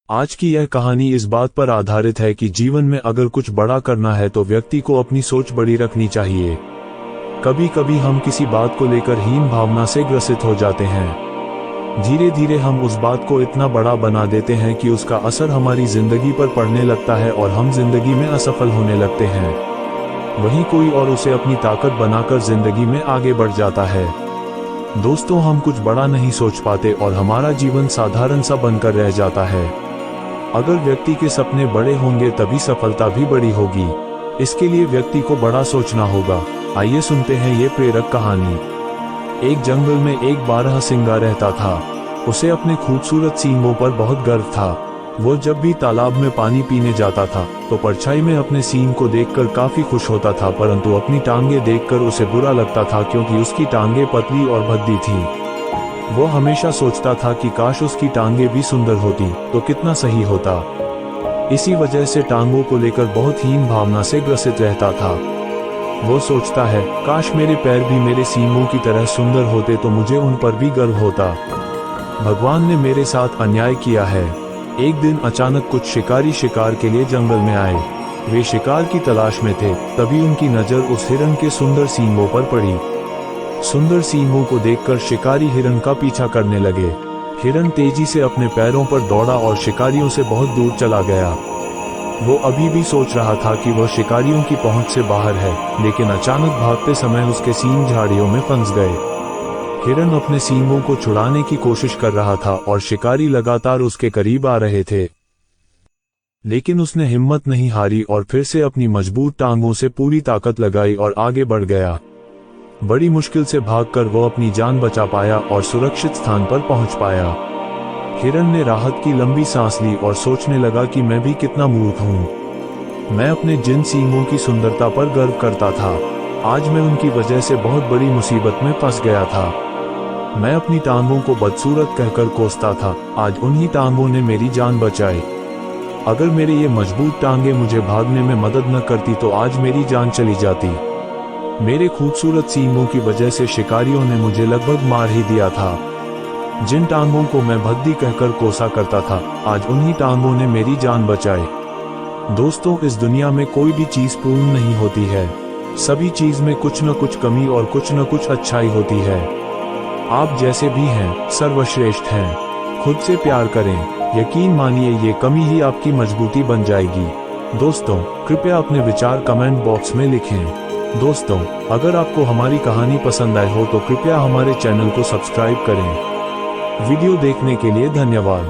आज की यह कहानी इस बात पर आधारित है कि जीवन में अगर कुछ बड़ा करना है तो व्यक्ति को अपनी सोच बड़ी रखनी चाहिए। कभी कभी हम किसी बात को लेकर हीन भावना से ग्रसित हो जाते हैं। धीरे धीरे हम उस बात को इतना बड़ा बना देते हैं कि उसका असर हमारी जिंदगी पर पड़ने लगता है और हम जिंदगी में असफल होने लगते हैं। वहीं कोई और उसे अपनी ताकत बनाकर जिंदगी में आगे बढ़ जाता है। दोस्तों, हम कुछ बड़ा नहीं सोच पाते और हमारा जीवन साधारण सा बनकर रह जाता है। अगर व्यक्ति के सपने बड़े होंगे तभी सफलता भी बड़ी होगी। इसके लिए व्यक्ति को बड़ा सोचना होगा। आइए सुनते हैं ये प्रेरक कहानी। एक जंगल में एक बारहसिंगा रहता था। उसे अपने खूबसूरत सींगों पर बहुत गर्व था। वो जब भी तालाब में पानी पीने जाता था तो परछाई में अपने सींग को देखकर काफी खुश होता था, परंतु अपनी टांगे देखकर उसे बुरा लगता था क्योंकि उसकी टांगे पतली और भद्दी थी। वो हमेशा सोचता था कि काश उसकी टांगे भी सुंदर होती तो कितना सही होता। इसी वजह से टांगों को लेकर बहुत हीन भावना से ग्रसित रहता था। वो सोचता है, काश मेरे पैर भी मेरे सींगों की तरह सुंदर होते तो मुझे उन पर भी गर्व होता। भगवान ने मेरे साथ अन्याय किया है। एक दिन अचानक कुछ शिकारी शिकार के लिए जंगल में आए। वे शिकार की तलाश में थे। तभी उनकी नजर उस हिरन के सुंदर सींगों पर पड़ी। सुंदर सींगों को देखकर शिकारी हिरन का पीछा करने लगे। हिरन तेजी से अपने पैरों पर दौड़ा और शिकारियों से बहुत दूर चला गया। वो अभी भी सोच रहा था कि वह शिकारियों की पहुंच से बाहर है, लेकिन अचानक भागते समय उसके सींग झाड़ियों में फंस गए। हिरन अपने सींगों को छुड़ाने की कोशिश कर रहा था और शिकारी लगातार उसके करीब आ रहे थे, लेकिन उसने हिम्मत नहीं हारी और फिर से अपनी मजबूत टांगों से पूरी ताकत लगाई और आगे बढ़ गया। बड़ी मुश्किल से भागकर वो अपनी जान बचा पाया और सुरक्षित स्थान पर पहुंच पाया। हिरन ने राहत की लंबी सांस ली और सोचने लगा कि मैं भी कितना मूर्ख हूँ। मैं अपने जिन सींगों की सुंदरता पर गर्व करता था, आज मैं उनकी वजह से बहुत बड़ी मुसीबत में फंस गया था। मैं अपनी टांगों को बदसूरत कहकर कोसता था, आज उन्हीं टांगों ने मेरी जान बचाई। अगर मेरे ये मजबूत टांगे मुझे भागने में मदद न करती तो आज मेरी जान चली जाती। मेरे खूबसूरत सींगों की वजह से शिकारियों ने मुझे लगभग मार ही दिया था। जिन टांगों को मैं भद्दी कहकर कोसा करता था, आज उन्हीं टांगों ने मेरी जान बचाई। दोस्तों, इस दुनिया में कोई भी चीज पूर्ण नहीं होती है। सभी चीज में कुछ न कुछ कमी और कुछ न कुछ अच्छाई होती है। आप जैसे भी हैं, सर्वश्रेष्ठ हैं। खुद से प्यार करें। यकीन मानिए, ये कमी ही आपकी मजबूती बन जाएगी। दोस्तों, कृपया अपने विचार कमेंट बॉक्स में लिखें। दोस्तों, अगर आपको हमारी कहानी पसंद आई हो तो कृपया हमारे चैनल को सब्सक्राइब करें। वीडियो देखने के लिए धन्यवाद।